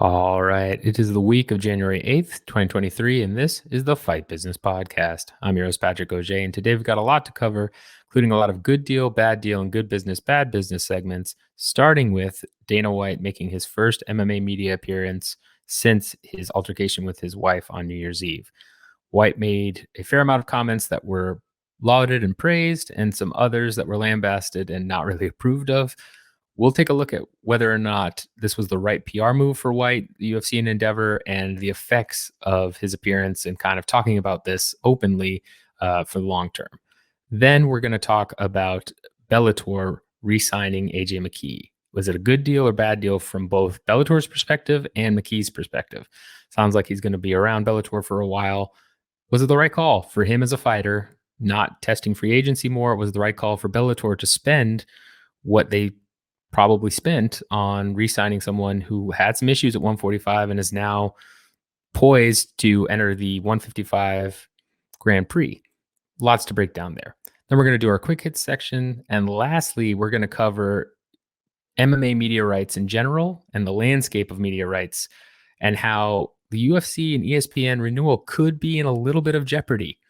All right. It is the week of January 8th, 2023, and this is the Fight Business Podcast. I'm your host, Patrick Auger, and today we've got a lot to cover, including a lot of good deal, bad deal, and good business, bad business segments, starting with Dana White making his first MMA media appearance since his altercation with his wife on New Year's Eve. White made a fair amount of comments that were lauded and praised, and some others that were lambasted and not really approved of. We'll take a look at whether or not this was the right PR move for White, the UFC and Endeavor, and the effects of his appearance and kind of talking about this openly for the long term. Then we're going to talk about Bellator re-signing AJ McKee. Was it a good deal or bad deal from both Bellator's perspective and McKee's perspective? Sounds like he's going to be around Bellator for a while. Was it the right call for him as a fighter, not testing free agency more? Was it the right call for Bellator to spend what they probably spent on re-signing someone who had some issues at 145 and is now poised to enter the 155 Grand Prix? Lots to break down there. Then we're going to do our quick hits section. And lastly, we're going to cover MMA media rights in general and the landscape of media rights and how the UFC and ESPN renewal could be in a little bit of jeopardy.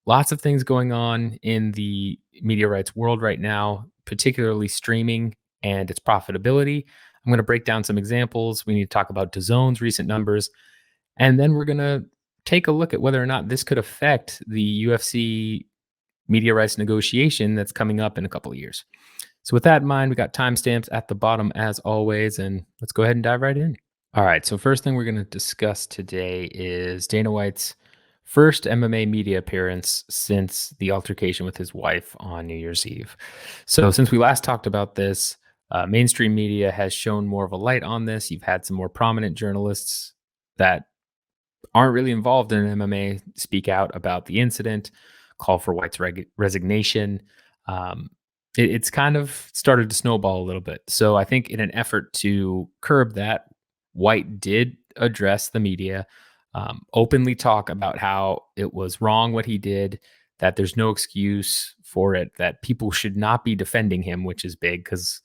Lots of things going on in the media rights world right now, particularly streaming and its profitability. I'm going to break down some examples. We need to talk about DAZN's recent numbers. And then we're going to take a look at whether or not this could affect the UFC media rights negotiation that's coming up in a couple of years. So with that in mind, we got timestamps at the bottom as always, and let's go ahead and dive right in. All right, so first thing we're going to discuss today is Dana White's first MMA media appearance since the altercation with his wife on New Year's Eve. So since we last talked about this, mainstream media has shown more of a light on this. You've had some more prominent journalists that aren't really involved in MMA speak out about the incident, call for White's resignation. It's kind of started to snowball a little bit. So I think in an effort to curb that, White did address the media, openly talk about how it was wrong what he did, that there's no excuse for it, that people should not be defending him, which is big because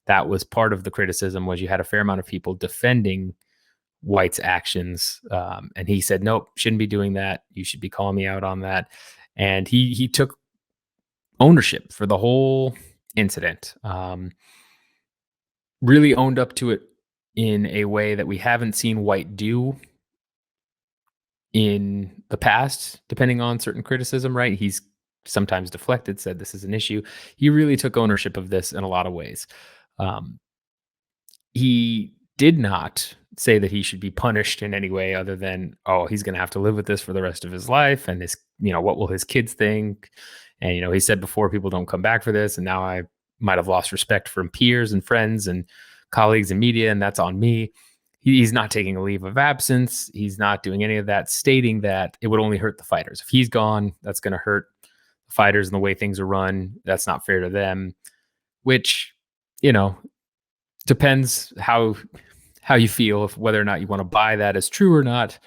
that was part of the criticism. Was you had a fair amount of people defending White's actions, and he said, nope, shouldn't be doing that. You should be calling me out on that. And he took ownership for the whole incident, really owned up to it in a way that we haven't seen White do in the past, depending on certain criticism, right? He's sometimes deflected, said this is an issue. He really took ownership of this in a lot of ways. He did not say that he should be punished in any way other than, oh, he's going to have to live with this for the rest of his life. And his, what will his kids think? And, he said before, people don't come back for this. And now I might have lost respect from peers and friends and colleagues in media, and that's on me. He's not taking a leave of absence. He's not doing any of that, stating that it would only hurt the fighters. If he's gone, that's going to hurt the fighters and the way things are run. That's not fair to them, which, depends how you feel, if whether or not you want to buy that as true or not.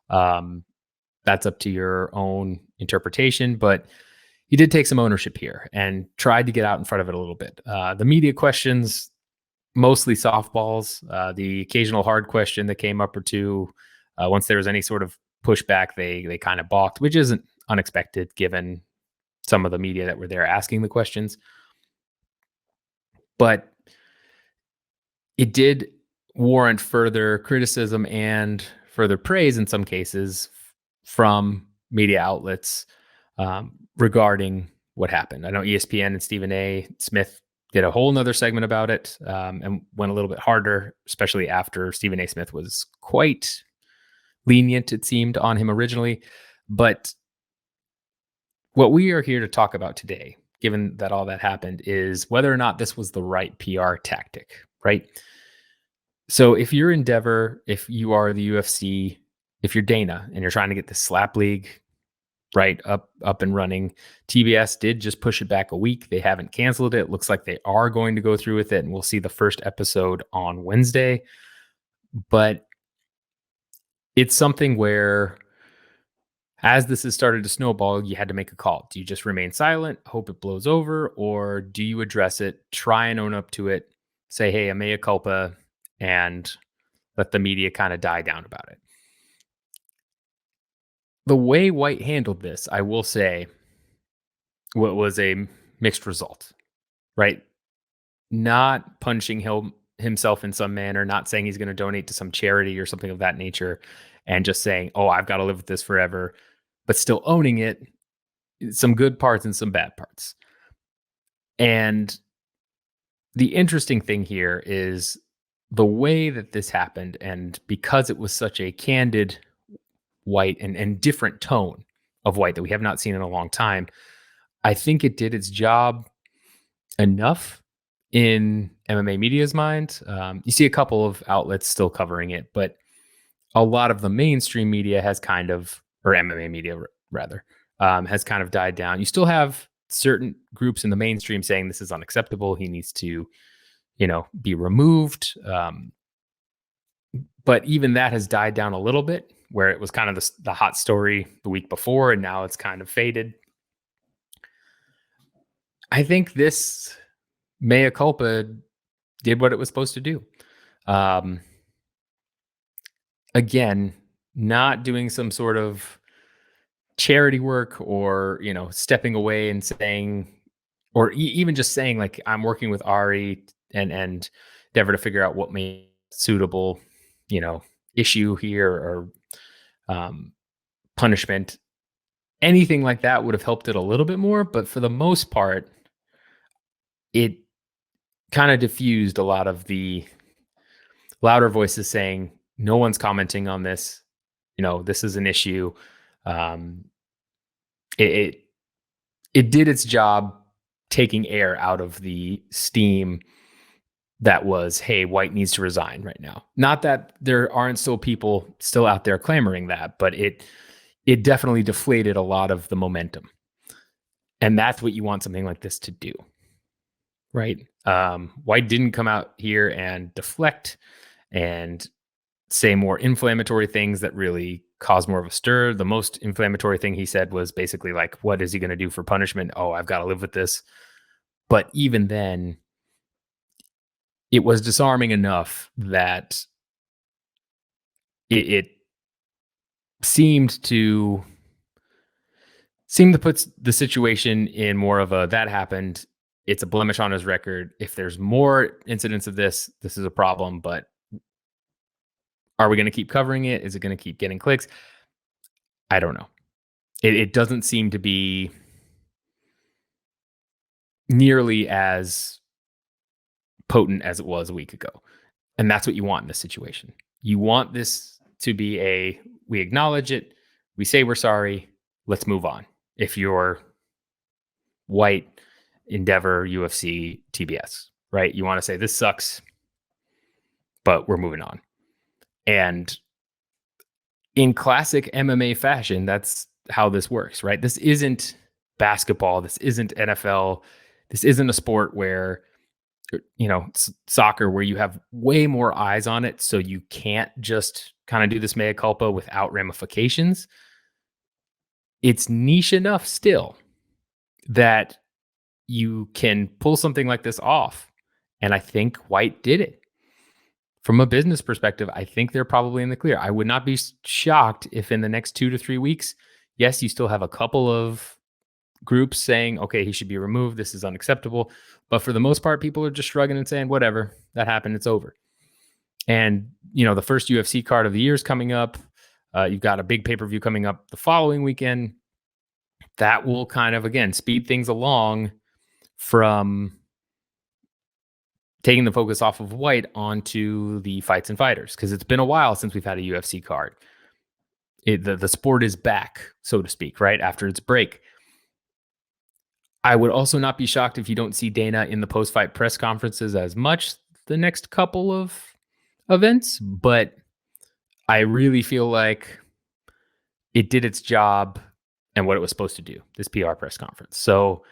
That's up to your own interpretation, but he did take some ownership here and tried to get out in front of it a little bit. The media questions, mostly softballs. The occasional hard question that came up or two, once there was any sort of pushback, they kind of balked, which isn't unexpected given some of the media that were there asking the questions. But it did warrant further criticism and further praise in some cases from media outlets regarding what happened. I know ESPN and Stephen A. Smith did a whole nother segment about it, and went a little bit harder, especially after Stephen A. Smith was quite lenient, it seemed, on him originally. But what we are here to talk about today, given that all that happened, is whether or not this was the right PR tactic, right? So if you're Endeavor, if you are the UFC, if you're Dana and you're trying to get the slap league right up and running, TBS did just push it back a week. They haven't canceled it. Looks like they are going to go through with it, and we'll see the first episode on Wednesday. But it's something where, as this has started to snowball, you had to make a call. Do you just remain silent, hope it blows over, or do you address it, try and own up to it, say, hey, a mea culpa, and let the media kind of die down about it. The way White handled this, I will say, what was a mixed result, right? Not punishing himself in some manner, not saying he's going to donate to some charity or something of that nature, and just saying, "Oh, I've got to live with this forever," but still owning it. Some good parts and some bad parts. And the interesting thing here is the way that this happened, and because it was such a candid White and different tone of White that we have not seen in a long time, I think it did its job enough in MMA media's mind. You see a couple of outlets still covering it, but a lot of the mainstream media has kind of, or MMA media rather, has kind of died down. You still have certain groups in the mainstream saying this is unacceptable. He needs to, be removed. But even that has died down a little bit, where it was kind of the hot story the week before, and now it's kind of faded. I think this mea culpa did what it was supposed to do. Again, not doing some sort of charity work or, stepping away and saying, or even just saying like, I'm working with Ari and Endeavor to figure out what may suitable, issue here or punishment. Anything like that would have helped it a little bit more. But for the most part, it kind of diffused a lot of the louder voices saying, no one's commenting on this. This is an issue. It did its job taking air out of the steam that was, hey, White needs to resign right now. Not that there aren't still people still out there clamoring that, but it definitely deflated a lot of the momentum. And that's what you want something like this to do, right? White didn't come out here and deflect and say more inflammatory things that really cause more of a stir. The most inflammatory thing he said was basically like, what is he going to do for punishment? Oh, I've got to live with this. But even then, it was disarming enough that it seemed to put the situation in more of a, that happened, it's a blemish on his record. If there's more incidents of this is a problem, but are we going to keep covering it? Is it going to keep getting clicks? I don't know. It doesn't seem to be nearly as potent as it was a week ago. And that's what you want in this situation. You want this to be we acknowledge it, we say we're sorry, let's move on. If you're White, Endeavor, UFC, TBS, right? You want to say this sucks, but we're moving on. And in classic MMA fashion, that's how this works, right? This isn't basketball. This isn't NFL. This isn't a sport where, soccer, where you have way more eyes on it. So you can't just kind of do this mea culpa without ramifications. It's niche enough still that you can pull something like this off. And I think White did it. From a business perspective, I think they're probably in the clear. I would not be shocked if in the next 2 to 3 weeks, yes, you still have a couple of groups saying, okay, he should be removed. This is unacceptable. But for the most part, people are just shrugging and saying, whatever, that happened. It's over. And, the first UFC card of the year is coming up. You've got a big pay-per-view coming up the following weekend. That will kind of, again, speed things along from taking the focus off of White onto the fights and fighters, because it's been a while since we've had a UFC card. The sport is back, so to speak, right after its break. I would also not be shocked if you don't see Dana in the post-fight press conferences as much the next couple of events, but I really feel like it did its job and what it was supposed to do, this PR press conference. So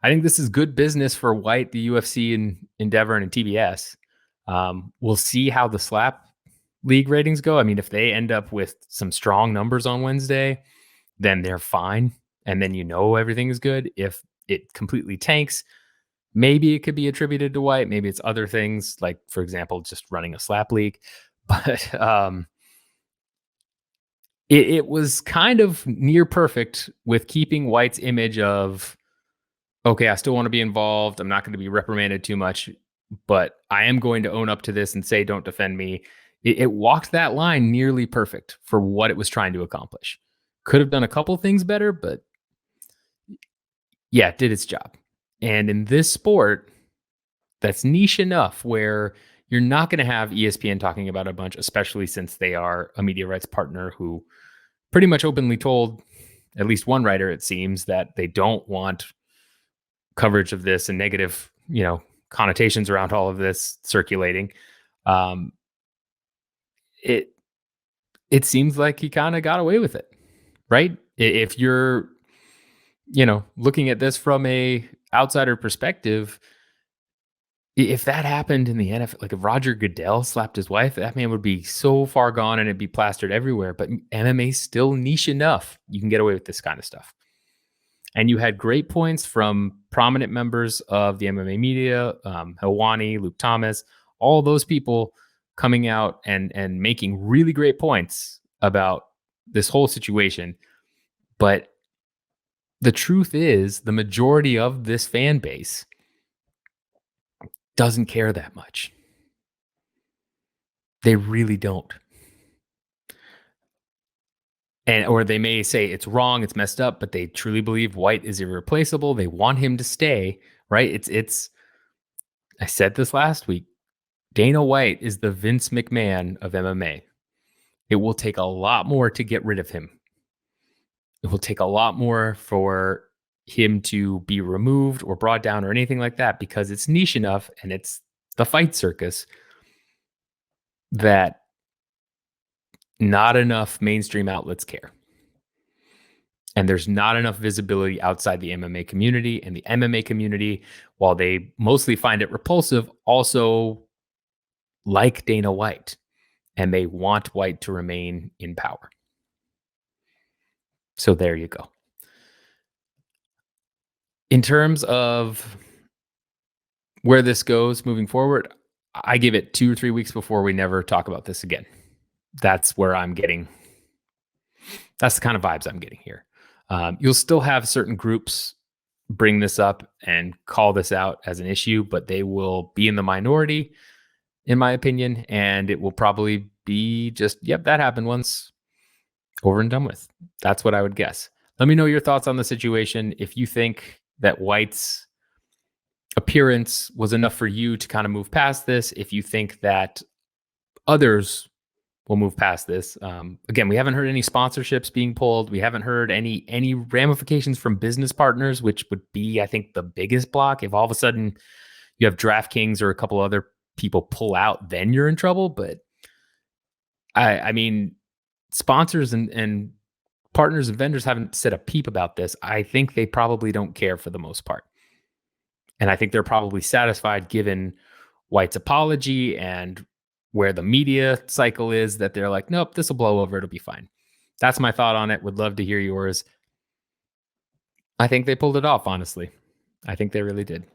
I think this is good business for White, the UFC, and Endeavor, and TBS. We'll see how the slap league ratings go. I mean, if they end up with some strong numbers on Wednesday, then they're fine. And then everything is good. If it completely tanks, maybe it could be attributed to White. Maybe it's other things, like, for example, just running a slap league. But it was kind of near perfect with keeping White's image of, okay, I still want to be involved. I'm not going to be reprimanded too much, but I am going to own up to this and say, don't defend me. It walked that line nearly perfect for what it was trying to accomplish. Could have done a couple things better, but yeah, it did its job. And in this sport, that's niche enough where you're not going to have ESPN talking about a bunch, especially since they are a media rights partner who pretty much openly told at least one writer, it seems, that they don't want coverage of this and negative, connotations around all of this circulating. Um, it it seems like he kind of got away with it, right? If you're, looking at this from a outsider perspective, if that happened in the NFL, like if Roger Goodell slapped his wife, that man would be so far gone and it'd be plastered everywhere. But MMA is still niche enough. You can get away with this kind of stuff. And you had great points from prominent members of the MMA media, Helwani, Luke Thomas, all those people coming out and making really great points about this whole situation. But the truth is, the majority of this fan base doesn't care that much. They really don't. And or they may say it's wrong, it's messed up, but they truly believe White is irreplaceable. They want him to stay, right? It's I said this last week. Dana White is the Vince McMahon of MMA. It will take a lot more to get rid of him. It will take a lot more for him to be removed or brought down or anything like that because it's niche enough and it's the fight circus that not enough mainstream outlets care. And there's not enough visibility outside the MMA community. And the MMA community, while they mostly find it repulsive, also like Dana White. And they want White to remain in power. So there you go. In terms of where this goes moving forward, I give it 2 or 3 weeks before we never talk about this again. That's where I'm getting. That's the kind of vibes I'm getting here. You'll still have certain groups bring this up and call this out as an issue, but they will be in the minority, in my opinion, and it will probably be just, yep, that happened once, over and done with. That's what I would guess. Let me know your thoughts on the situation. If you think that White's appearance was enough for you to kind of move past this, if you think that others will move past this. Again, we haven't heard any sponsorships being pulled. We haven't heard any ramifications from business partners, which would be, I think, the biggest block. If all of a sudden you have DraftKings or a couple other people pull out, then you're in trouble. But I mean, sponsors and partners and vendors haven't said a peep about this. I think they probably don't care for the most part. And I think they're probably satisfied given White's apology and where the media cycle is that they're like, nope, this will blow over. It'll be fine. That's my thought on it. Would love to hear yours. I think they pulled it off, honestly. I think they really did.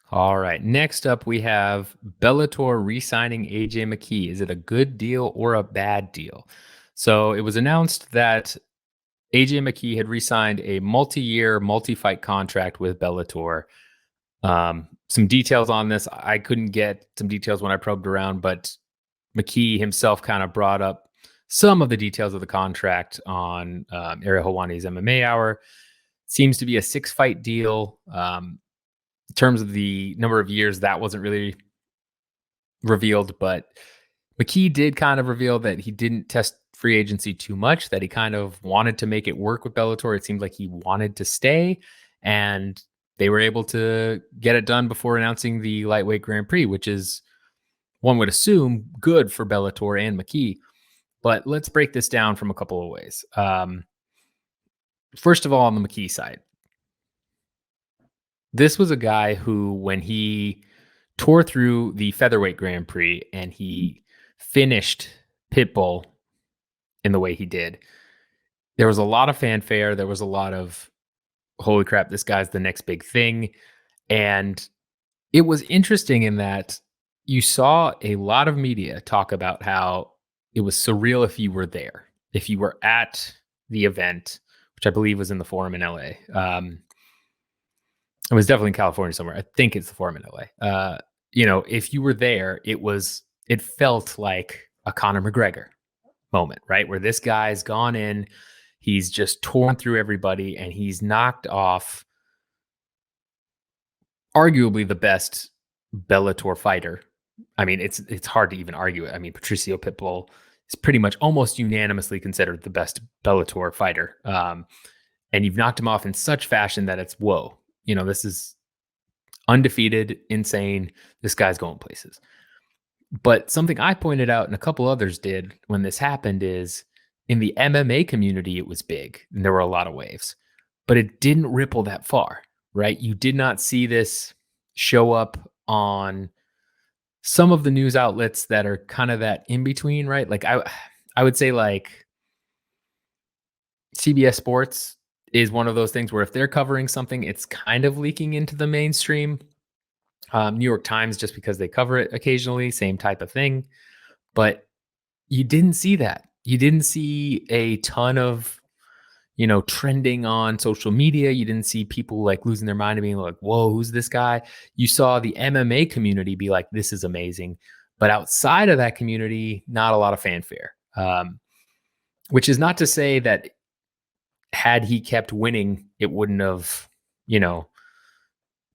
All right. Next up, we have Bellator re-signing AJ McKee. Is it a good deal or a bad deal? So it was announced that AJ McKee had re-signed a multi-year, multi-fight contract with Bellator. Some details on this. I couldn't get some details when I probed around, but McKee himself kind of brought up some of the details of the contract on Ariel Helwani's MMA Hour. Seems to be a 6-fight deal. In terms of the number of years, that wasn't really revealed, but McKee did kind of reveal that he didn't test free agency too much, that he kind of wanted to make it work with Bellator. It seemed like he wanted to stay, and they were able to get it done before announcing the lightweight Grand Prix, which is, one would assume, good for Bellator and McKee. But let's break this down from a couple of ways. First of all, on the McKee side, this was a guy who, when he tore through the featherweight Grand Prix and he finished Pitbull in the way he did, there was a lot of fanfare. There was a lot of, holy crap, this guy's the next big thing. And it was interesting in that you saw a lot of media talk about how it was surreal if you were there, if you were at the event, which I believe was in the Forum in LA. It was definitely in California somewhere. I think it's the Forum in LA. If you were there, it felt like a Conor McGregor moment, right? Where this guy's gone in, he's just torn through everybody, and he's knocked off arguably the best Bellator fighter. I mean, it's hard to even argue it. I mean, Patricio Pitbull is pretty much almost unanimously considered the best Bellator fighter. And you've knocked him off in such fashion that it's whoa. This is undefeated, insane. This guy's going places. But something I pointed out and a couple others did when this happened is in the MMA community, it was big and there were a lot of waves, but it didn't ripple that far, right? You did not see this show up on some of the news outlets that are kind of that in between, right? Like I would say like CBS Sports is one of those things where if they're covering something, it's kind of leaking into the mainstream. New York Times, just because they cover it occasionally, same type of thing. But you didn't see that. You didn't see a ton of, trending on social media. You didn't see people like losing their mind and being like, whoa, who's this guy? You saw the MMA community be like, this is amazing. But outside of that community, not a lot of fanfare. Which is not to say that had he kept winning, it wouldn't have,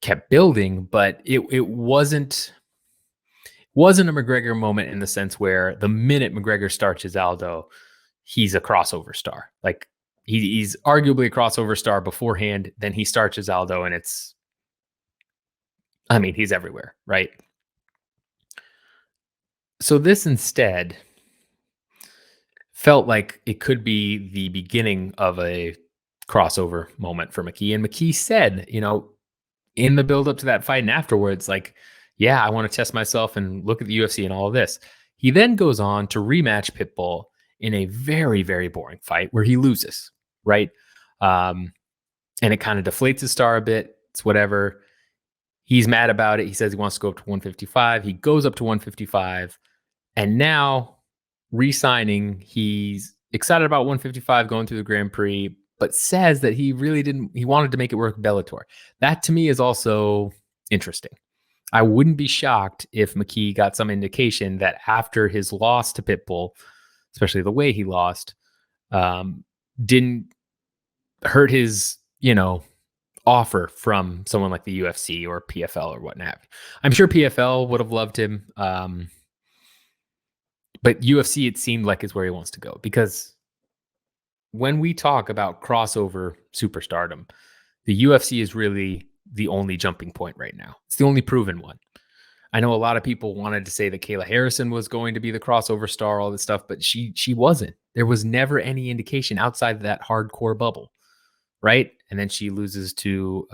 kept building, but it wasn't a McGregor moment in the sense where the minute McGregor starts Aldo, he's a crossover star. Like he's arguably a crossover star beforehand. Then he starts Aldo, and he's everywhere, right? So this instead felt like it could be the beginning of a crossover moment for McKee. And McKee said, in the build up to that fight and afterwards, like, yeah, I want to test myself and look at the UFC and all of this. He then goes on to rematch Pitbull in a very, very boring fight where he loses, right? And it kind of deflates his star a bit. It's whatever. He's mad about it. He says he wants to go up to 155. He goes up to 155. And now, re-signing, he's excited about 155 going through the Grand Prix, but says that he wanted to make it work with Bellator. That to me is also interesting. I wouldn't be shocked if McKee got some indication that after his loss to Pitbull, especially the way he lost, didn't hurt his, offer from someone like the UFC or PFL or whatnot. I'm sure PFL would have loved him. But UFC, it seemed like, is where he wants to go, because when we talk about crossover superstardom, the UFC is really the only jumping point right now. It's the only proven one. I know a lot of people wanted to say that Kayla Harrison was going to be the crossover star, all this stuff, but she wasn't. There was never any indication outside of that hardcore bubble, right? And then she loses to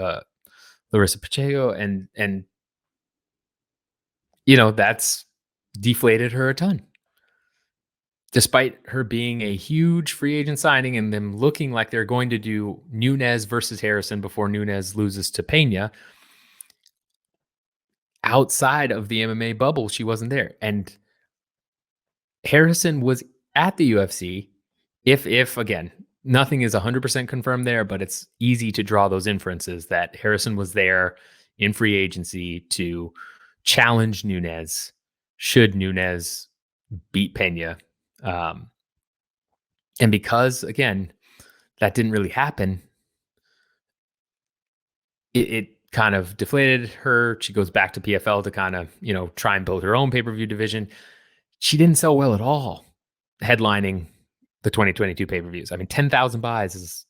Larissa Pacheco, and that's deflated her a ton. Despite her being a huge free agent signing and them looking like they're going to do Nunes versus Harrison before Nunes loses to Pena, outside of the MMA bubble, she wasn't there. And Harrison was at the UFC. If again, nothing is 100% confirmed there, but it's easy to draw those inferences that Harrison was there in free agency to challenge Nunes should Nunes beat Pena. And because, again, that didn't really happen, it kind of deflated her. She goes back to PFL to kind of, try and build her own pay-per-view division. She didn't sell well at all headlining the 2022 pay-per-views. 10,000 buys is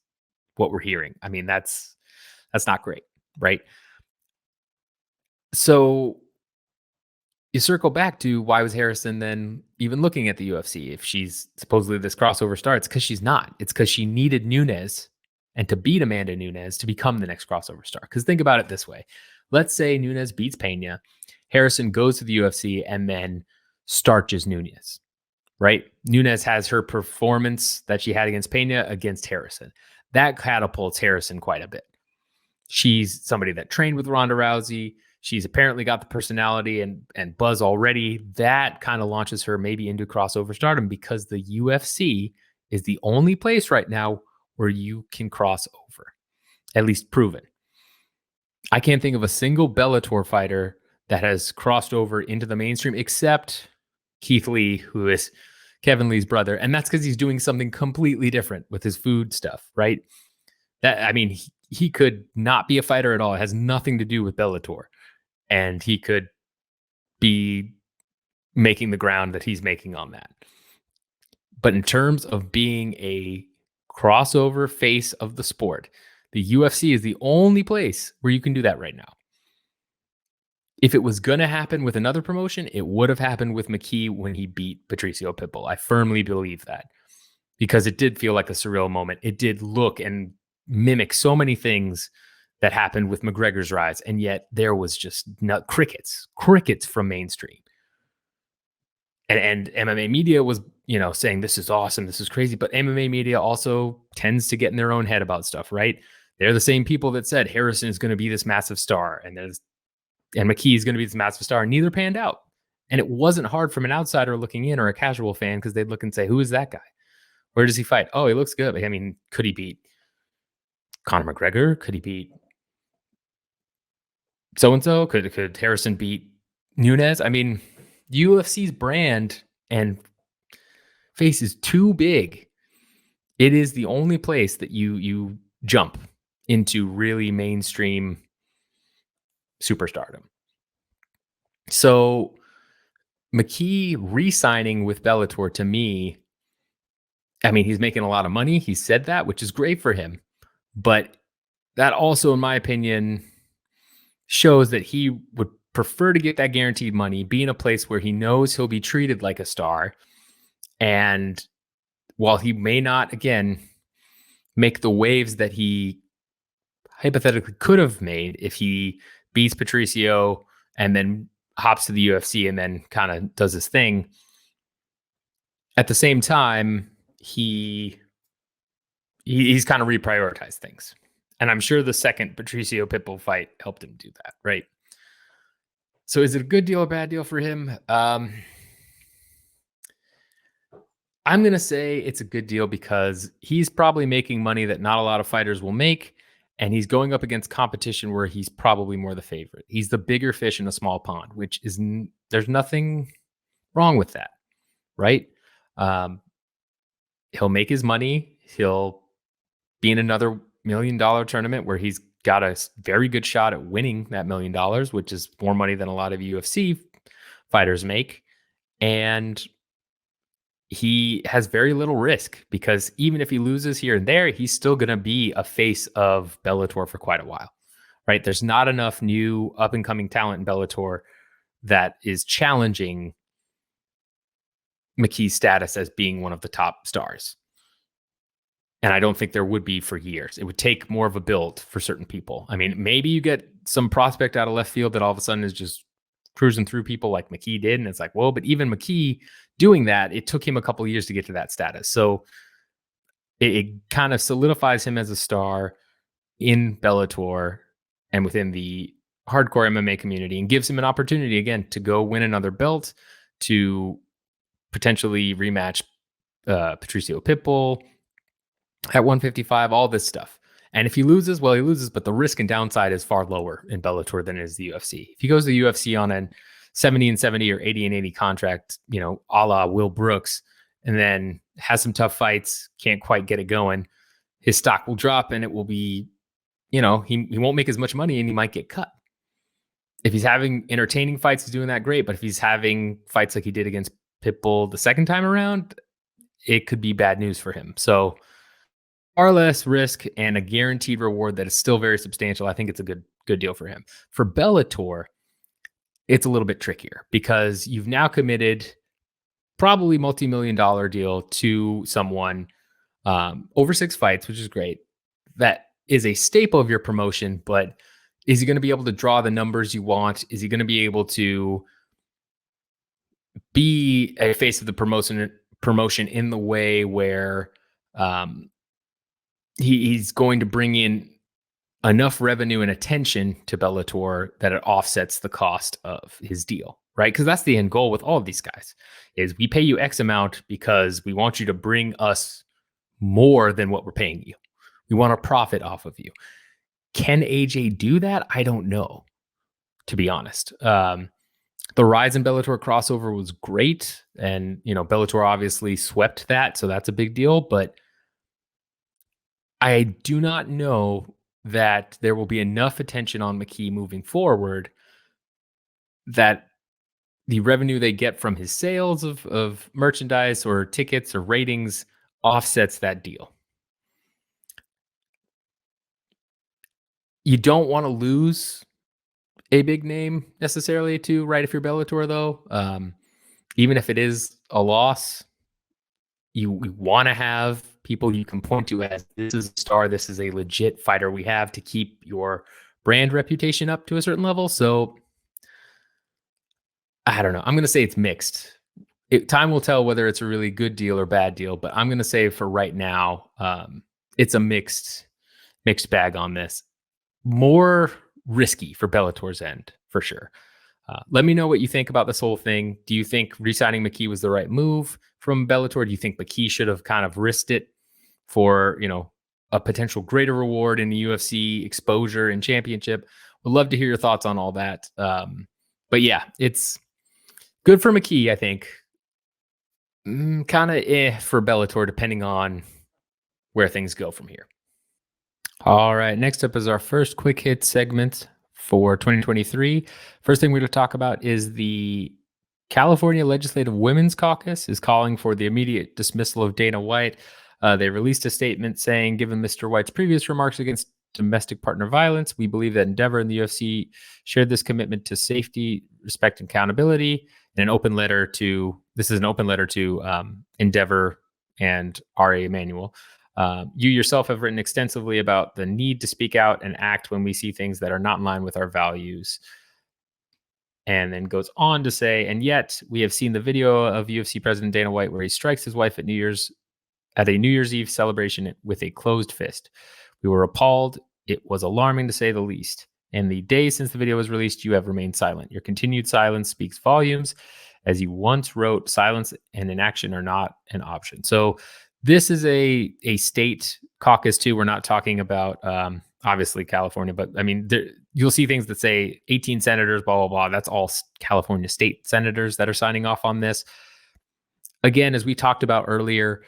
what we're hearing. That's not great, right? So you circle back to, why was Harrison then even looking at the UFC if she's supposedly this crossover star? It's because she's not. It's because she needed Nunes and to beat Amanda Nunes to become the next crossover star. Because think about it this way. Let's say Nunes beats Pena. Harrison goes to the UFC and then starches Nunes, right? Nunes has her performance that she had against Pena against Harrison. That catapults Harrison quite a bit. She's somebody that trained with Ronda Rousey. She's apparently got the personality and buzz already. That kind of launches her maybe into crossover stardom because the UFC is the only place right now where you can cross over, at least proven. I can't think of a single Bellator fighter that has crossed over into the mainstream except Keith Lee, who is Kevin Lee's brother. And that's because he's doing something completely different with his food stuff, right? He could not be a fighter at all. It has nothing to do with Bellator. And he could be making the ground that he's making on that. But in terms of being a crossover face of the sport, the UFC is the only place where you can do that right now. If it was going to happen with another promotion, it would have happened with McKee when he beat Patricio Pitbull. I firmly believe that because it did feel like a surreal moment. It did look and mimic so many things that happened with McGregor's rise. And yet there was just crickets from mainstream. And MMA media was, saying this is awesome, this is crazy. But MMA media also tends to get in their own head about stuff, right? They're the same people that said Harrison is going to be this massive star and McKee is going to be this massive star. And neither panned out. And it wasn't hard from an outsider looking in or a casual fan because they'd look and say, who is that guy? Where does he fight? Oh, he looks good. I mean, could he beat Conor McGregor? Could he beat so-and-so? Could Harrison beat Nunes? I mean, UFC's brand and face is too big. It is the only place that you jump into really mainstream superstardom. So McKee re-signing with Bellator, to me, I mean, he's making a lot of money. He said that, which is great for him. But that also, in my opinion, shows that he would prefer to get that guaranteed money, be in a place where he knows he'll be treated like a star. And while he may not, again, make the waves that he hypothetically could have made if he beats Patricio and then hops to the UFC and then kind of does his thing, at the same time, he's kind of reprioritized things. And I'm sure the second Patricio Pitbull fight helped him do that, right? So is it a good deal or bad deal for him? I'm going to say it's a good deal because he's probably making money that not a lot of fighters will make. And he's going up against competition where he's probably more the favorite. He's the bigger fish in a small pond, which is, there's nothing wrong with that, right? He'll make his money. He'll be in another $1 million tournament where he's got a very good shot at winning that $1 million, which is more money than a lot of UFC fighters make. And he has very little risk because even if he loses here and there, he's still going to be a face of Bellator for quite a while, right? There's not enough new up and coming talent in Bellator that is challenging McKee's status as being one of the top stars. And I don't think there would be for years. It would take more of a build for certain people. I mean, maybe you get some prospect out of left field that all of a sudden is just cruising through people like McKee did. And it's like, whoa, but even McKee doing that, it took him a couple of years to get to that status. So it kind of solidifies him as a star in Bellator and within the hardcore MMA community and gives him an opportunity again to go win another belt, to potentially rematch Patricio Pitbull at 155, all this stuff. And if he loses, well, he loses, but the risk and downside is far lower in Bellator than it is the UFC. If he goes to the UFC on a 70-70 or 80-80 contract, a la Will Brooks, and then has some tough fights, can't quite get it going, his stock will drop and it will be, he won't make as much money and he might get cut. If he's having entertaining fights, he's doing that great. But if he's having fights like he did against Pitbull the second time around, it could be bad news for him. So far less risk and a guaranteed reward that is still very substantial. I think it's a good deal for him. For Bellator, it's a little bit trickier because you've now committed probably multi-million-dollar deal to someone over 6 fights, which is great. That is a staple of your promotion, but is he going to be able to draw the numbers you want? Is he going to be able to be a face of the promotion in the way where he's going to bring in enough revenue and attention to Bellator that it offsets the cost of his deal, right? Because that's the end goal with all of these guys is we pay you X amount because we want you to bring us more than what we're paying you. We want a profit off of you. Can AJ do that? I don't know, to be honest. The Rise in Bellator crossover was great. And, Bellator obviously swept that. So that's a big deal. But I do not know that there will be enough attention on McKee moving forward that the revenue they get from his sales of merchandise or tickets or ratings offsets that deal. You don't want to lose a big name necessarily to right if you're Bellator though. Even if it is a loss, you want to have people you can point to as this is a star, this is a legit fighter we have to keep your brand reputation up to a certain level. So I don't know. I'm going to say it's mixed. Time will tell whether it's a really good deal or bad deal, but I'm going to say for right now, it's a mixed bag on this. More risky for Bellator's end, for sure. Let me know what you think about this whole thing. Do you think re-signing McKee was the right move from Bellator? Do you think McKee should have kind of risked it for, a potential greater reward in the UFC exposure and championship? Would love to hear your thoughts on all that. But yeah, it's good for McKee, I think. Kind of for Bellator, depending on where things go from here. All right. Next up is our first quick hit segment for 2023. First thing we're going to talk about is the California Legislative Women's Caucus is calling for the immediate dismissal of Dana White. They released a statement saying, given Mr. White's previous remarks against domestic partner violence, we believe that Endeavor and the UFC shared this commitment to safety, respect, and accountability. And an open letter to Endeavor and RA Emanuel. You yourself have written extensively about the need to speak out and act when we see things that are not in line with our values. And then goes on to say, and yet we have seen the video of UFC President Dana White where he strikes his wife at a New Year's Eve celebration with a closed fist. We were appalled. It was alarming to say the least. In the days since the video was released, you have remained silent. Your continued silence speaks volumes. As you once wrote, silence and inaction are not an option. So this is a state caucus too. We're not talking about obviously California, but I mean, you'll see things that say 18 senators, blah, blah, blah. That's all California state senators that are signing off on this. Again, as we talked about earlier,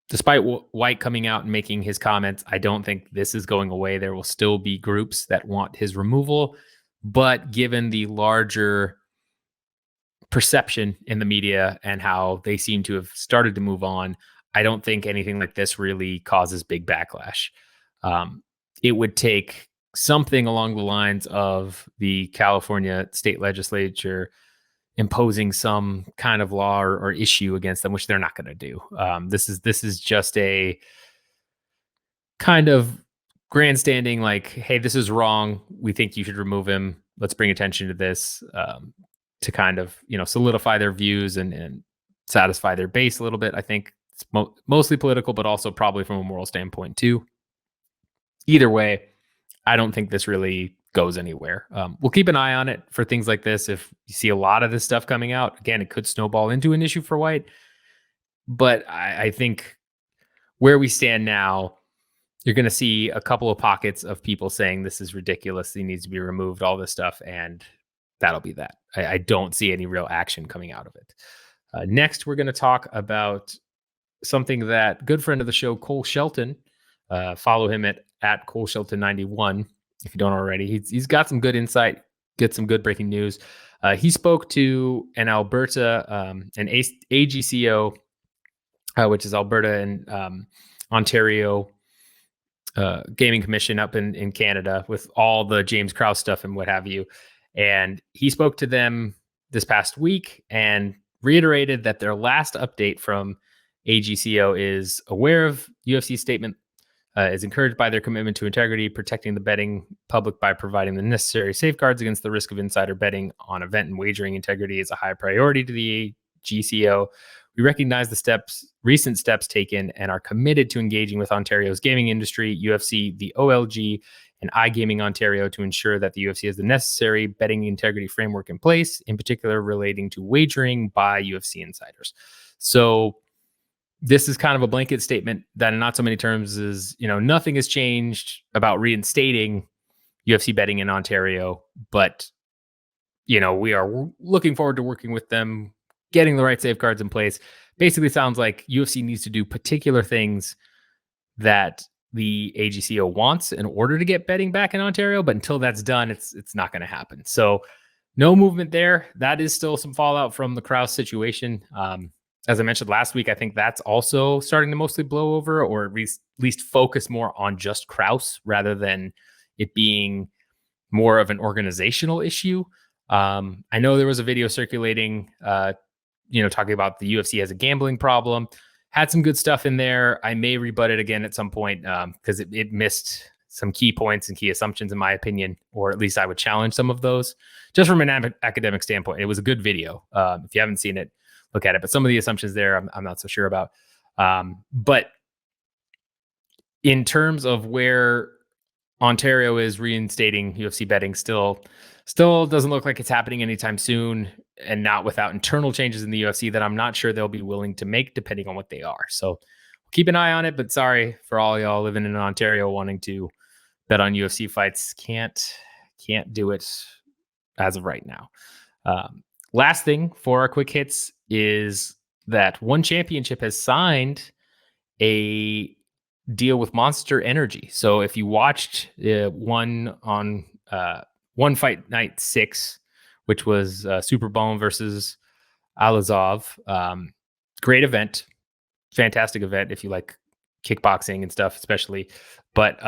despite White coming out and making his comments, I don't think this is going away. There will still be groups that want his removal, but given the larger perception in the media and how they seem to have started to move on, I don't think anything like this really causes big backlash. It would take something along the lines of the California state legislature imposing some kind of law or issue against them, which they're not going to do. This is just a kind of grandstanding, like, hey, this is wrong. We think you should remove him. Let's bring attention to this to kind of, solidify their views and satisfy their base a little bit. I think it's mostly political, but also probably from a moral standpoint too. Either way, I don't think this really goes anywhere. We'll keep an eye on it for things like this. If you see a lot of this stuff coming out, again, it could snowball into an issue for White. But I think where we stand now, you're going to see a couple of pockets of people saying this is ridiculous, he needs to be removed, all this stuff, and that'll be that. I don't see any real action coming out of it. Next, we're going to talk about something that good friend of the show, Cole Shelton, follow him at Cole Shelton 91 if you don't already. He's got some good insight, get some good breaking news. He spoke to an Alberta, an AGCO, which is Alberta and Ontario Gaming Commission up in Canada with all the James Krause stuff and what have you. And he spoke to them this past week and reiterated that their last update from AGCO is aware of UFC's statement, is encouraged by their commitment to integrity, protecting the betting public by providing the necessary safeguards against the risk of insider betting on event and wagering integrity is a high priority to the AGCO. We recognize the recent steps taken, and are committed to engaging with Ontario's gaming industry, UFC, the OLG, and iGaming Ontario to ensure that the UFC has the necessary betting integrity framework in place, in particular relating to wagering by UFC insiders. So this is kind of a blanket statement that in not so many terms is, nothing has changed about reinstating UFC betting in Ontario, but, we are looking forward to working with them, getting the right safeguards in place. Basically sounds like UFC needs to do particular things that the AGCO wants in order to get betting back in Ontario, but until that's done, it's not going to happen. So no movement there. That is still some fallout from the Krause situation. As I mentioned last week, I think that's also starting to mostly blow over, or at least focus more on just Krause rather than it being more of an organizational issue. I know there was a video circulating, talking about the UFC has a gambling problem. Had some good stuff in there. I may rebut it again at some point because it missed some key points and key assumptions, in my opinion, or at least I would challenge some of those just from an academic standpoint. It was a good video. If you haven't seen it, look at it. But some of the assumptions there, I'm not so sure about. But in terms of where Ontario is reinstating UFC betting, still doesn't look like it's happening anytime soon, and not without internal changes in the UFC that I'm not sure they'll be willing to make, depending on what they are. So keep an eye on it. But sorry for all y'all living in Ontario wanting to bet on UFC fights. Can't do it as of right now. Last thing for our quick hits is that One Championship has signed a deal with Monster Energy. So if you watched One Fight Night 6, which was Super Bone versus Alazov, great event, fantastic event if you like kickboxing and stuff, especially. But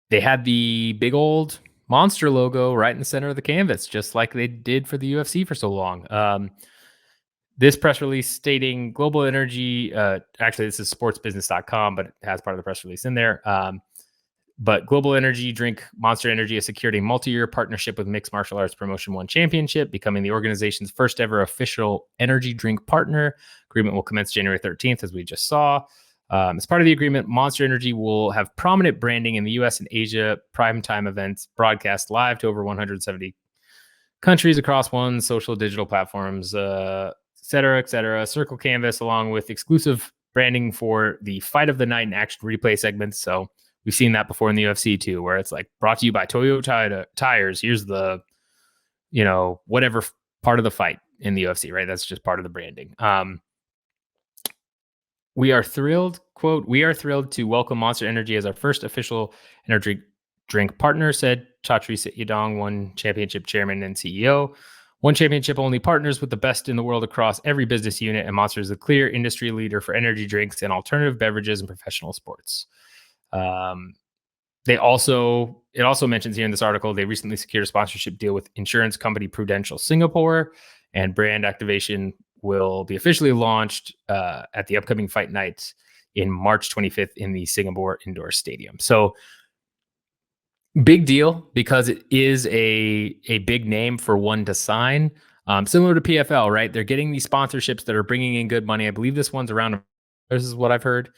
they had the big old Monster logo right in the center of the canvas, just like they did for the UFC for so long. This press release stating Global Energy, actually this is sportsbusiness.com, but it has part of the press release in there. But Global Energy drink Monster Energy has secured a multi-year partnership with Mixed Martial Arts Promotion One Championship, becoming the organization's first ever official energy drink partner. Agreement will commence January 13th, as we just saw. As part of the agreement, Monster Energy will have prominent branding in the U.S. and Asia primetime events, broadcast live to over 170 countries across One social digital platforms, et cetera, Circle Canvas, along with exclusive branding for the Fight of the Night and Action Replay segments. So we've seen that before in the UFC too, where it's like brought to you by Toyota tires. Here's the, whatever part of the fight in the UFC, right? That's just part of the branding. We are thrilled, quote, we are thrilled to welcome Monster Energy as our first official energy drink partner, said Chatri Yadong, One Championship chairman and CEO. One Championship only partners with the best in the world across every business unit, and Monster is a clear industry leader for energy drinks and alternative beverages in professional sports. It also mentions here in this article, they recently secured a sponsorship deal with insurance company Prudential Singapore, and brand activation will be officially launched at the upcoming fight night in March 25th in the Singapore Indoor Stadium. So big deal, because it is a big name for One to sign. Similar to PFL, right? They're getting these sponsorships that are bringing in good money. I believe this one's around, this is what I've heard.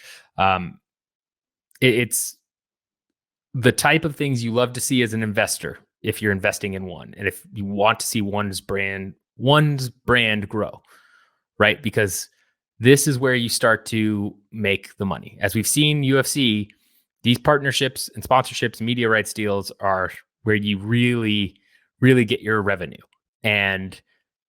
It's the type of things you love to see as an investor if you're investing in One, and if you want to see one's brand grow, right? Because this is where you start to make the money. As we've seen UFC, these partnerships and sponsorships, media rights deals are where you really, really get your revenue. And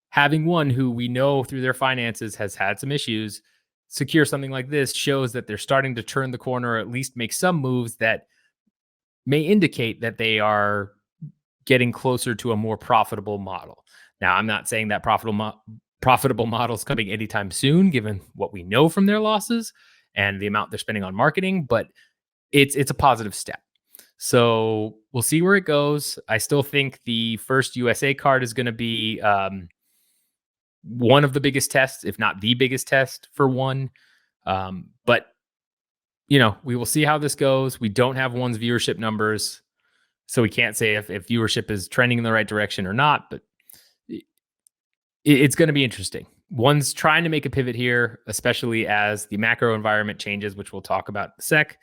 having One, who we know through their finances has had some issues, secure something like this shows that they're starting to turn the corner, or at least make some moves that may indicate that they are getting closer to a more profitable model. Now, I'm not saying that profitable model is coming anytime soon, given what we know from their losses and the amount they're spending on marketing, but it's a positive step. So we'll see where it goes. I still think the first USA card is going to be one of the biggest tests, if not the biggest test for One. But we will see how this goes. We don't have One's viewership numbers, so we can't say if viewership is trending in the right direction or not, but it's going to be interesting. One's trying to make a pivot here, especially as the macro environment changes, which we'll talk about in a sec.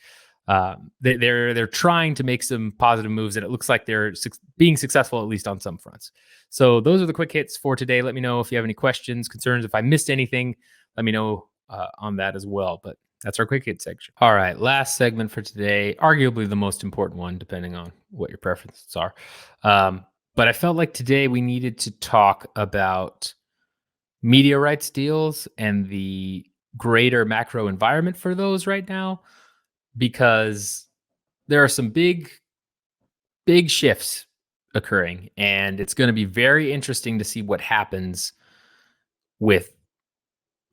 They're trying to make some positive moves, and it looks like they're being successful, at least on some fronts. So those are the quick hits for today. Let me know if you have any questions, concerns. If I missed anything, let me know on that as well. But that's our quick hit section. All right, last segment for today, arguably the most important one, depending on what your preferences are. But I felt like today we needed to talk about media rights deals and the greater macro environment for those right now, because there are some big shifts occurring, and it's going to be very interesting to see what happens with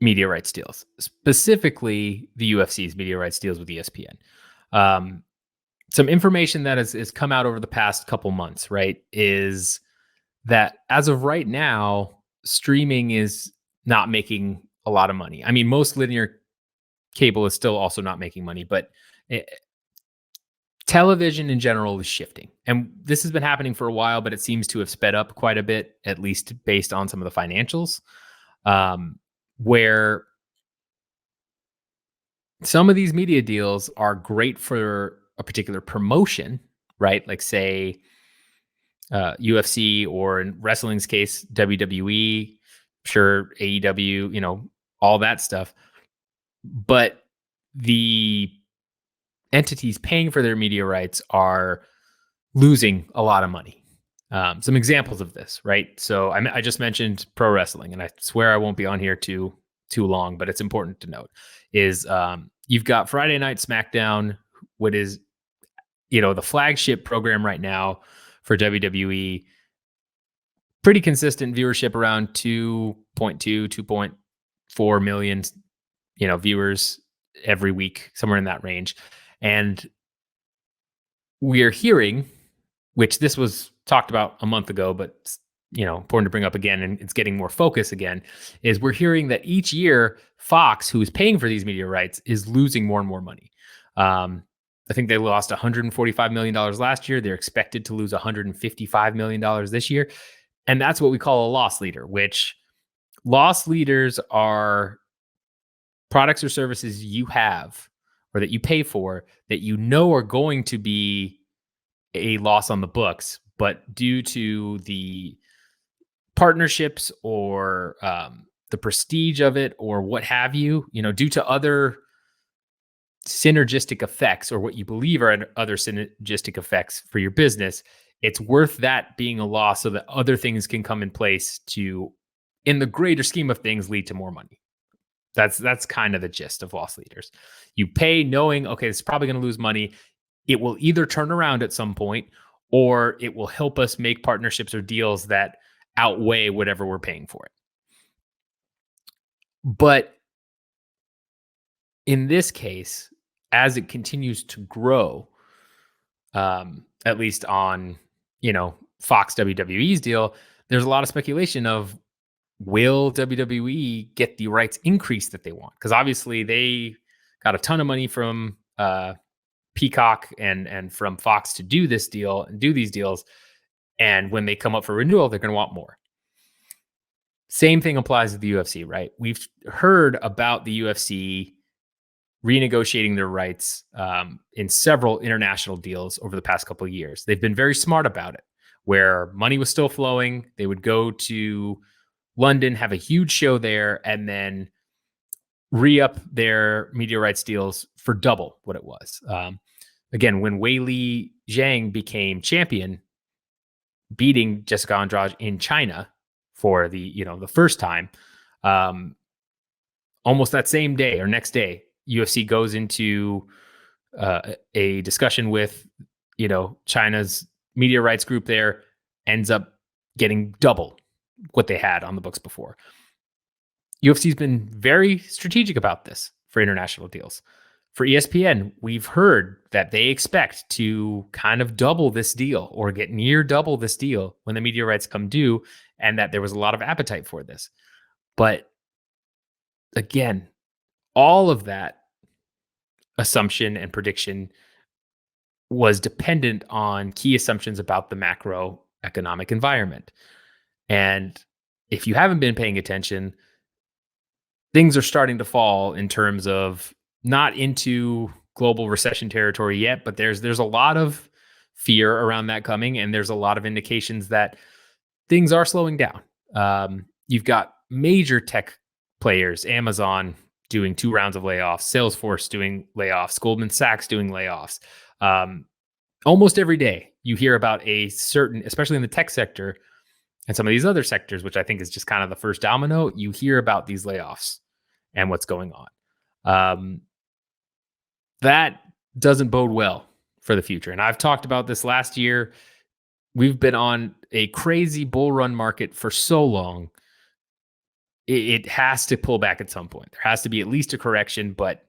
media rights deals, specifically the UFC's media rights deals with ESPN. Some information that has come out over the past couple months, right, is that as of right now, streaming is not making a lot of money. I mean, most linear cable is still also not making money, but television in general is shifting. And this has been happening for a while, but it seems to have sped up quite a bit, at least based on some of the financials, where some of these media deals are great for a particular promotion, right? Like, say, UFC, or in wrestling's case, WWE, sure, AEW, all that stuff. But the entities paying for their media rights are losing a lot of money. Some examples of this, right? So I just mentioned pro wrestling, and I swear I won't be on here too long, but it's important to note is you've got Friday Night SmackDown, what is the flagship program right now for WWE. Pretty consistent viewership, around 2.4 million, viewers every week, somewhere in that range. And we are hearing, which this was talked about a month ago, but important to bring up again, and it's getting more focus again, is we're hearing that each year Fox, who is paying for these media rights, is losing more and more money. I think they lost $145 million last year. They're expected to lose $155 million this year. And that's what we call a loss leader, which loss leaders are products or services you have or that you pay for that are going to be a loss on the books, but due to the partnerships or the prestige of it or what have you, due to other synergistic effects or what you believe are other synergistic effects for your business, it's worth that being a loss so that other things can come in place to, in the greater scheme of things, lead to more money. That's kind of the gist of loss leaders. You pay knowing, okay, it's probably going to lose money. It will either turn around at some point, or it will help us make partnerships or deals that outweigh whatever we're paying for it. But in this case, as it continues to grow, at least on, Fox WWE's deal, there's a lot of speculation of, will WWE get the rights increase that they want? Because obviously they got a ton of money from Peacock and from Fox to do this deal and do these deals. And when they come up for renewal, they're going to want more. Same thing applies to the UFC, right? We've heard about the UFC renegotiating their rights in several international deals over the past couple of years. They've been very smart about it, where money was still flowing. They would go to London, have a huge show there, and then re-up their media rights deals for double what it was. Again, when Weili Zhang became champion, beating Jessica Andrade in China for the first time, almost that same day or next day, UFC goes into a discussion with China's media rights group there, ends up getting double what they had on the books before. UFC's been very strategic about this for international deals. For ESPN, we've heard that they expect to kind of double this deal or get near double this deal when the media rights come due, and that there was a lot of appetite for this. But again, all of that assumption and prediction was dependent on key assumptions about the macroeconomic environment. And if you haven't been paying attention, things are starting to fall in terms of not into global recession territory yet, but there's a lot of fear around that coming, and there's a lot of indications that things are slowing down. You've got major tech players, Amazon doing 2 rounds of layoffs, Salesforce doing layoffs, Goldman Sachs doing layoffs. Um, Almost every day, you hear about a certain, especially in the tech sector and some of these other sectors, which I think is just kind of the first domino. You hear about these layoffs and what's going on. Um, that doesn't bode well for the future. And I've talked about this last year. We've been on a crazy bull run market for so long. It has to pull back at some point. There has to be at least a correction, but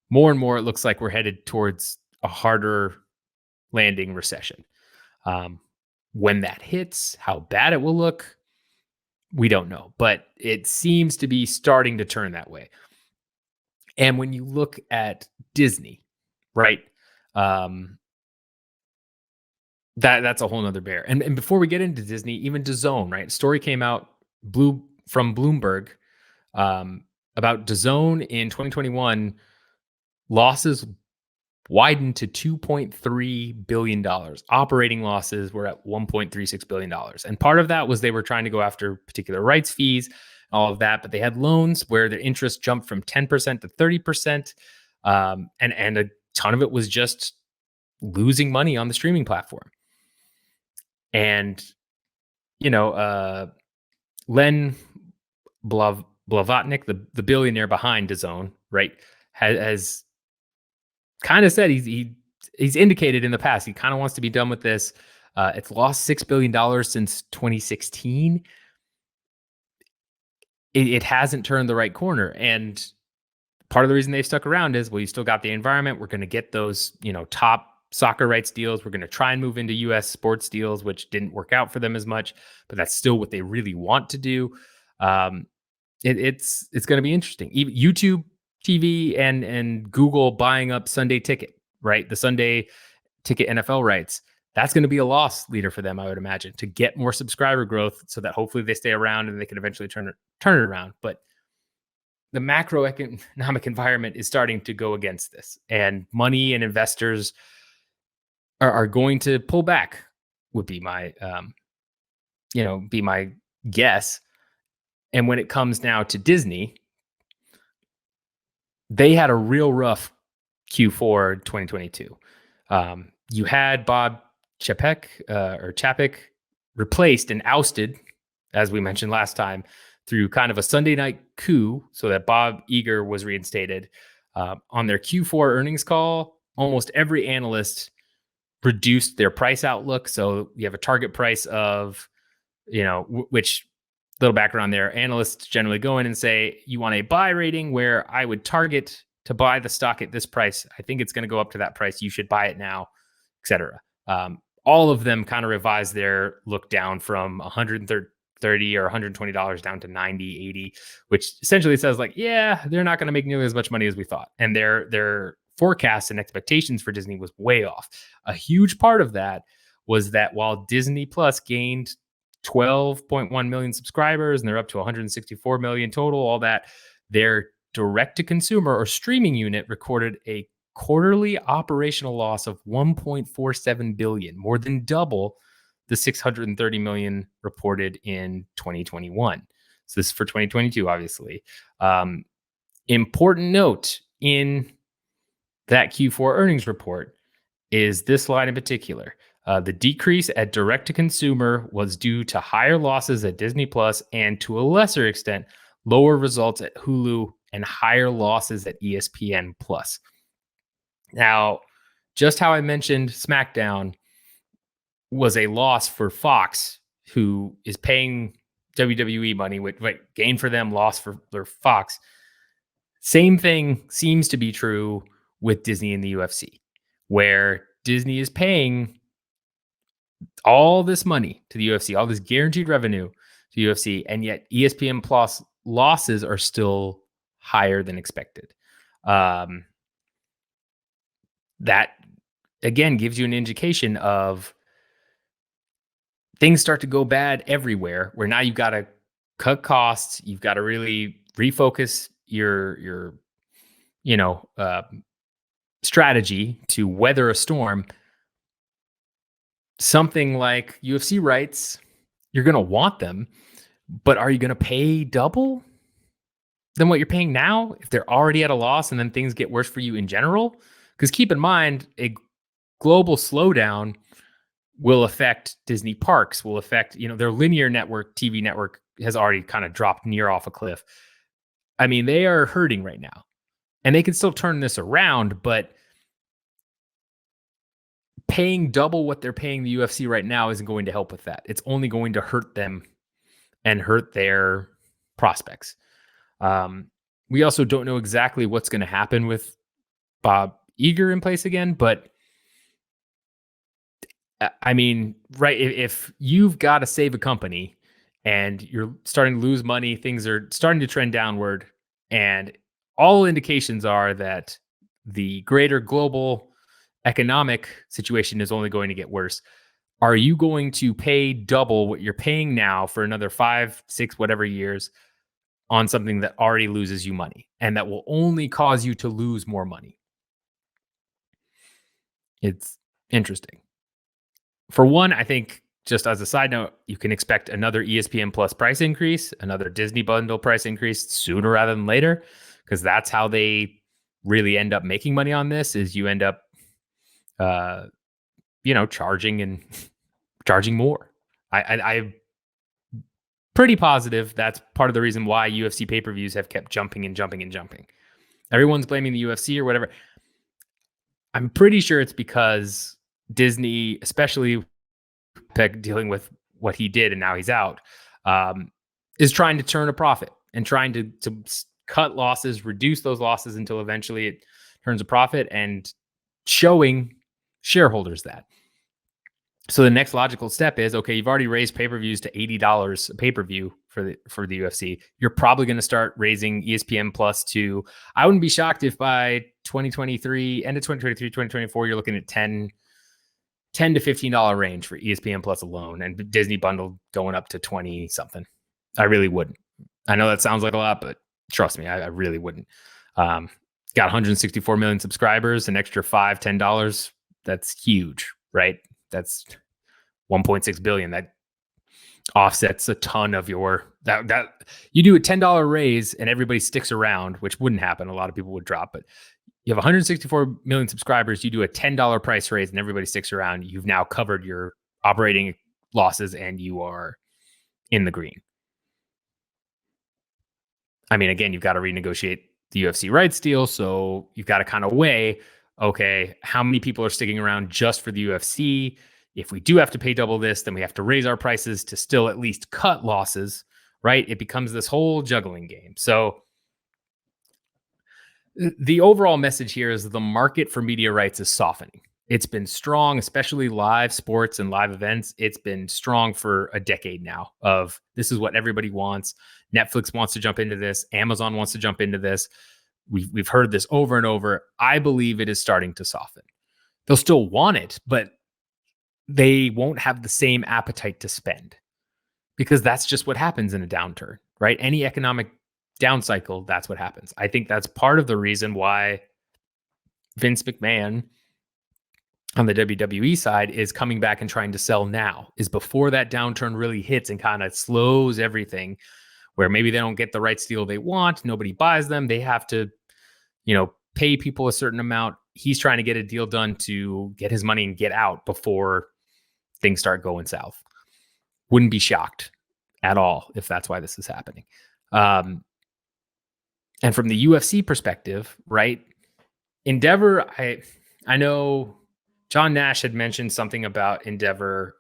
more and more it looks like we're headed towards a harder landing recession. Um, when that hits, how bad it will look, we don't know, but it seems to be starting to turn that way. And when you look at Disney, right? Um, that's a whole nother bear. And before we get into Disney, even DAZN, right? Story came out from Bloomberg about DAZN in 2021. Losses widened to $2.3 billion. Operating losses were at $1.36 billion. And part of that was they were trying to go after particular rights fees, all of that, but they had loans where their interest jumped from 10% to 30%. And a ton of it was just losing money on the streaming platform. And, Len Blavatnik, the billionaire behind DAZN, right, has kind of said he's indicated in the past he kind of wants to be done with this. It's lost $6 billion since 2016. It hasn't turned the right corner, and part of the reason they've stuck around is, well, you still got the environment. We're going to get those, top soccer rights deals. We're going to try and move into U.S. sports deals, which didn't work out for them as much, but that's still what they really want to do. It's going to be interesting. Even YouTube TV and Google buying up Sunday Ticket, right? The Sunday Ticket NFL rights. That's going to be a loss leader for them, I would imagine, to get more subscriber growth so that hopefully they stay around and they can eventually turn it around. But the macroeconomic environment is starting to go against this, and money and investors are going to pull back, would be my guess. And when it comes now to Disney, they had a real rough Q4 2022. You had Bob Chapek replaced and ousted, as we mentioned last time, through kind of a Sunday night coup, so that Bob Iger was reinstated. On their Q4 earnings call, almost every analyst reduced their price outlook. So you have a target price of, which, little background there, analysts generally go in and say, you want a buy rating where I would target to buy the stock at this price. I think it's going to go up to that price. You should buy it now, etc. All of them kind of revised their look down from $130 or $120 down to $90, $80, which essentially says like, yeah, they're not going to make nearly as much money as we thought. And their forecasts and expectations for Disney was way off. A huge part of that was that while Disney Plus gained 12.1 million subscribers and they're up to 164 million total, all that, their direct to consumer or streaming unit recorded a quarterly operational loss of 1.47 billion, more than double the 630 million reported in 2021. So this is for 2022, obviously. Important note in that Q4 earnings report is this line in particular. The decrease at direct to consumer was due to higher losses at Disney Plus and, to a lesser extent, lower results at Hulu and higher losses at ESPN Plus. Now, just how I mentioned SmackDown was a loss for Fox, who is paying WWE money, which gain for them, loss for Fox. Same thing seems to be true with Disney and the UFC, where Disney is paying all this money to the UFC, all this guaranteed revenue to the UFC, and yet ESPN Plus losses are still higher than expected. That, again, gives you an indication of things start to go bad everywhere, where now you've got to cut costs. You've got to really refocus your you know, strategy to weather a storm, something like UFC rights, you're going to want them, but are you going to pay double than what you're paying now if they're already at a loss and then things get worse for you in general? Because keep in mind, a global slowdown will affect Disney parks, will affect, their linear network, TV network has already kind of dropped near off a cliff. I mean, they are hurting right now and they can still turn this around, but paying double what they're paying the UFC right now isn't going to help with that. It's only going to hurt them and hurt their prospects. We also don't know exactly what's going to happen with Bob Auger in place again, but I mean, right, if you've got to save a company and you're starting to lose money, things are starting to trend downward, and all indications are that the greater global economic situation is only going to get worse. Are you going to pay double what you're paying now for another 5, 6, whatever years on something that already loses you money and that will only cause you to lose more money? It's interesting. For one, I think, just as a side note, you can expect another ESPN Plus price increase, another Disney bundle price increase sooner rather than later, because that's how they really end up making money on this. Is you end up, charging and charging more. I'm pretty positive that's part of the reason why UFC pay-per-views have kept jumping and jumping and jumping. Everyone's blaming the UFC or whatever. I'm pretty sure it's because Disney, especially dealing with what he did and now he's out, is trying to turn a profit and trying to cut losses, reduce those losses until eventually it turns a profit, and showing shareholders that. So the next logical step is, okay, you've already raised pay-per-views to $80 a pay-per-view for the UFC. You're probably going to start raising ESPN Plus to, I wouldn't be shocked if by 2023, end of 2023, 2024, you're looking at $10 to $15 range for ESPN Plus alone, and Disney bundle going up to 20 something. I really wouldn't. I know that sounds like a lot, but trust me, I really wouldn't. Got 164 million subscribers, an extra $5, $10. That's huge, right? That's 1.6 billion. That offsets a ton of your that you do a $10 raise and everybody sticks around, which wouldn't happen. A lot of people would drop, but you have 164 million subscribers. You do a $10 price raise and everybody sticks around. You've now covered your operating losses and you are in the green. I mean, again, you've got to renegotiate the UFC rights deal. So you've got to kind of weigh, okay, how many people are sticking around just for the UFC? If we do have to pay double this, then we have to raise our prices to still at least cut losses, right? It becomes this whole juggling game. So the overall message here is the market for media rights is softening. It's been strong, especially live sports and live events. It's been strong for a decade now of this is what everybody wants. Netflix wants to jump into this. Amazon wants to jump into this. We've heard this over and over. I believe it is starting to soften. They'll still want it, but they won't have the same appetite to spend because that's just what happens in a downturn, right? Any economic down cycle, that's what happens. I think that's part of the reason why Vince McMahon on the WWE side is coming back and trying to sell now, is before that downturn really hits and kind of slows everything, where maybe they don't get the rights deal they want, nobody buys them, they have to, pay people a certain amount. He's trying to get a deal done to get his money and get out before things start going south. Wouldn't be shocked at all if that's why this is happening. And from the UFC perspective, right? Endeavor, I know John Nash had mentioned something about Endeavor,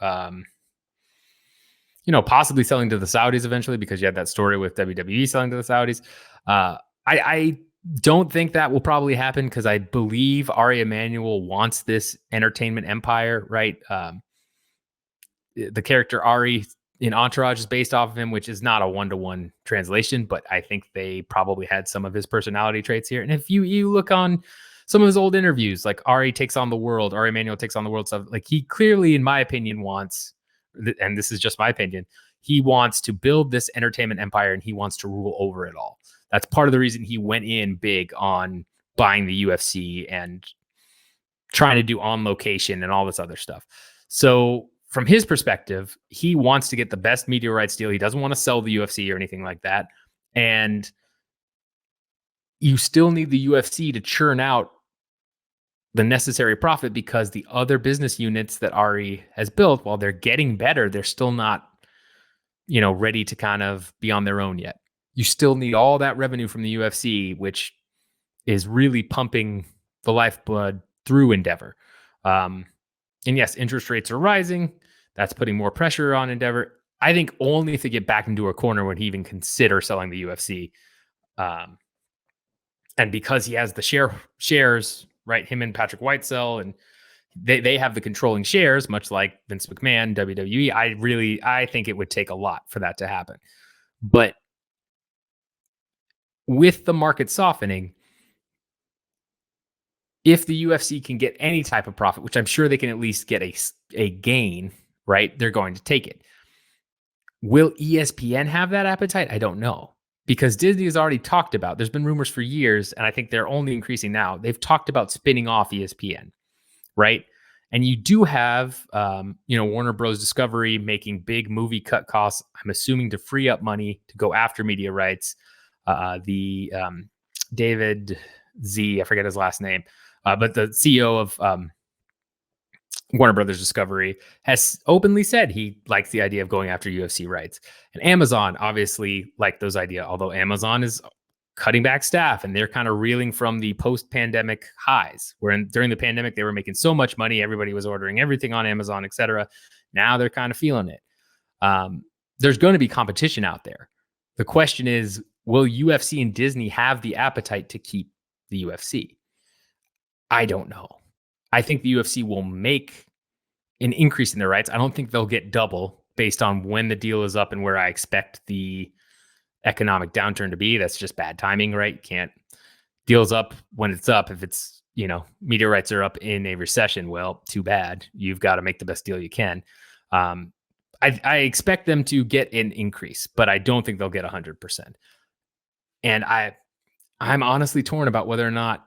possibly selling to the Saudis eventually, because you had that story with WWE selling to the Saudis. I don't think that will probably happen because I believe Ari Emanuel wants this entertainment empire, right? The character Ari in Entourage is based off of him, which is not a one-to-one translation, but I think they probably had some of his personality traits here. And if you look on some of his old interviews, like Ari takes on the world, Ari Emanuel takes on the world stuff, like he clearly, in my opinion, wants, and this is just my opinion, he wants to build this entertainment empire and he wants to rule over it all. That's part of the reason he went in big on buying the UFC and trying to do on location and all this other stuff. So from his perspective, he wants to get the best media rights deal. He doesn't want to sell the UFC or anything like that. And you still need the UFC to churn out the necessary profit because the other business units that Ari has built, while they're getting better, they're still not, ready to kind of be on their own yet. You still need all that revenue from the UFC, which is really pumping the lifeblood through Endeavor. And yes, interest rates are rising. That's putting more pressure on Endeavor. I think only if they get back into a corner would he even consider selling the UFC. And because he has the shares, right? Him and Patrick Whitesell, and they have the controlling shares, much like Vince McMahon, WWE. I think it would take a lot for that to happen. But with the market softening, if the UFC can get any type of profit, which I'm sure they can at least get a gain, right? They're going to take it. Will ESPN have that appetite? I don't know. Because Disney has already talked about, there's been rumors for years, and I think they're only increasing now. They've talked about spinning off ESPN, right? And you do have, Warner Bros. Discovery making big movie cut costs, I'm assuming to free up money to go after media rights. David Z, I forget his last name, but the CEO of Warner Brothers Discovery has openly said he likes the idea of going after UFC rights. And Amazon obviously liked those ideas, although Amazon is cutting back staff and they're kind of reeling from the post-pandemic highs, where during the pandemic, they were making so much money. Everybody was ordering everything on Amazon, et cetera. Now they're kind of feeling it. There's going to be competition out there. The question is, will UFC and Disney have the appetite to keep the UFC? I don't know. I think the UFC will make an increase in their rights. I don't think they'll get double based on when the deal is up and where I expect the economic downturn to be. That's just bad timing, right? You can't deals up when it's up. If it's, media rights are up in a recession, well, too bad. You've got to make the best deal you can. I expect them to get an increase, but I don't think they'll get 100%. And I'm honestly torn about whether or not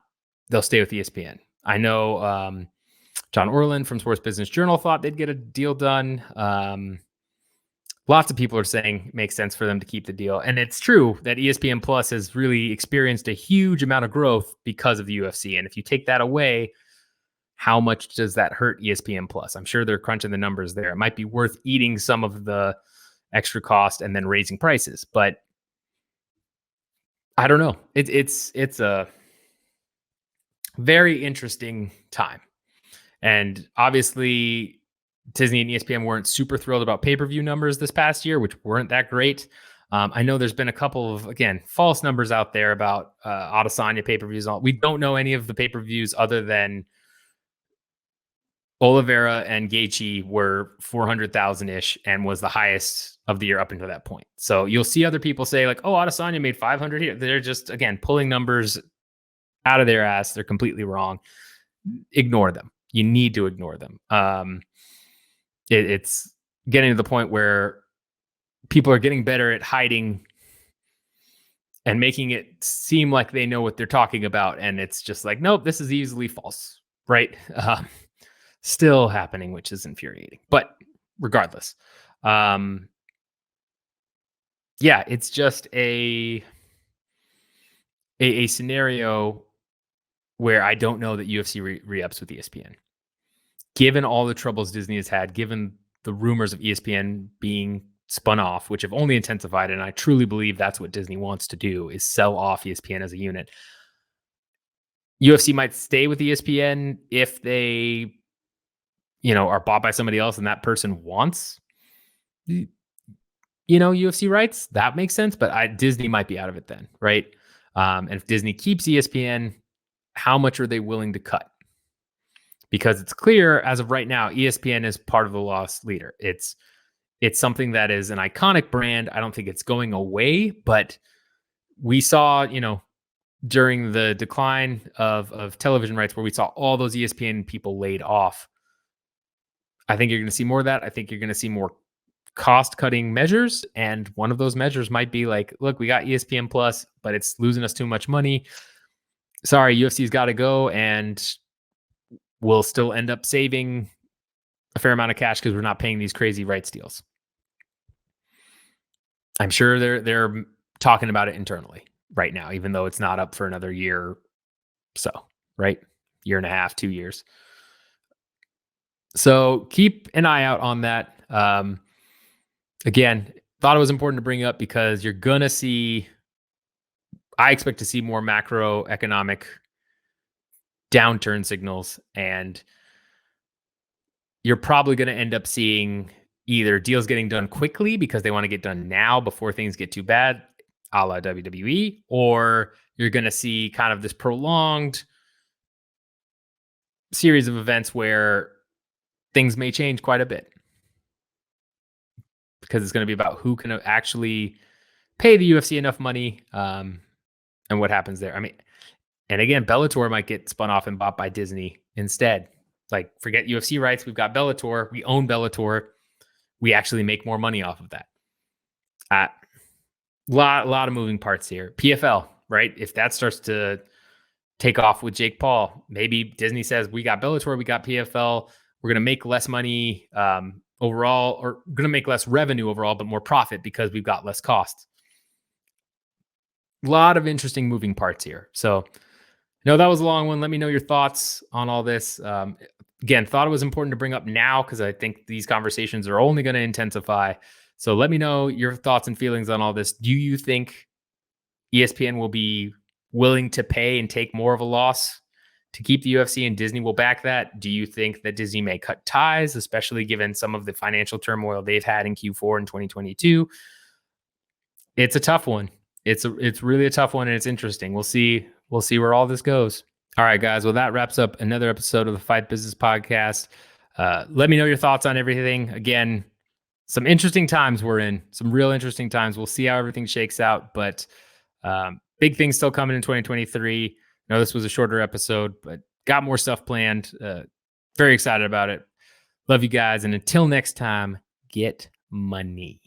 they'll stay with ESPN. I know John Orland from Sports Business Journal thought they'd get a deal done. Lots of people are saying it makes sense for them to keep the deal. And it's true that ESPN Plus has really experienced a huge amount of growth because of the UFC. And if you take that away, how much does that hurt ESPN Plus? I'm sure they're crunching the numbers there. It might be worth eating some of the extra cost and then raising prices. But I don't know. It's a very interesting time. And obviously, Disney and ESPN weren't super thrilled about pay-per-view numbers this past year, which weren't that great. I know there's been a couple of, again, false numbers out there about Adesanya pay-per-views. We don't know any of the pay-per-views other than Oliveira and Gaethje were 400,000-ish and was the highest of the year up until that point. So you'll see other people say like, oh, Adesanya made 500 here. They're just, again, pulling numbers out of their ass. They're completely wrong. Ignore them. You need to ignore them. It's getting to the point where people are getting better at hiding and making it seem like they know what they're talking about. And it's just like, nope, this is easily false, right? Still happening, which is infuriating. But regardless, it's just a scenario where I don't know that UFC re-ups with ESPN. Given all the troubles Disney has had, given the rumors of ESPN being spun off, which have only intensified, and I truly believe that's what Disney wants to do, is sell off ESPN as a unit. UFC might stay with ESPN if they, are bought by somebody else and that person wants, UFC rights. That makes sense, but Disney might be out of it then, right? And if Disney keeps ESPN, how much are they willing to cut? Because it's clear as of right now, ESPN is part of the loss leader. It's something that is an iconic brand. I don't think it's going away, but we saw, during the decline of television rights where we saw all those ESPN people laid off. I think you're going to see more of that. I think you're going to see more cost cutting measures. And one of those measures might be like, look, we got ESPN Plus, but it's losing us too much money. Sorry, UFC's got to go. And we'll still end up saving a fair amount of cash because we're not paying these crazy rights deals. I'm sure they're talking about it internally right now, even though it's not up for another year. So, right? Year and a half, 2 years. So keep an eye out on that. Again, thought it was important to bring up because you're going to see, I expect to see more macroeconomic downturn signals, and you're probably going to end up seeing either deals getting done quickly because they want to get done now before things get too bad, a la WWE, or you're going to see kind of this prolonged series of events where things may change quite a bit because it's going to be about who can actually pay the UFC enough money, and what happens there. I mean, and again, Bellator might get spun off and bought by Disney instead. Like, forget UFC rights. We've got Bellator. We own Bellator. We actually make more money off of that. Lot of moving parts here. PFL, right? If that starts to take off with Jake Paul, maybe Disney says, we got Bellator, we got PFL. We're going to make less money overall, or going to make less revenue overall, but more profit because we've got less costs. A lot of interesting moving parts here. So, that was a long one. Let me know your thoughts on all this. Again, thought it was important to bring up now because I think these conversations are only going to intensify. So let me know your thoughts and feelings on all this. Do you think ESPN will be willing to pay and take more of a loss to keep the UFC, and Disney will back that? Do you think that Disney may cut ties, especially given some of the financial turmoil they've had in Q4 in 2022? It's a tough one. It's really a tough one, and it's interesting. We'll see where all this goes. All right, guys. Well, that wraps up another episode of the Fight Business Podcast. Let me know your thoughts on everything. Again, some interesting times we're in, some real interesting times. We'll see how everything shakes out, but big things still coming in 2023. I know this was a shorter episode, but got more stuff planned. Very excited about it. Love you guys. And until next time, get money.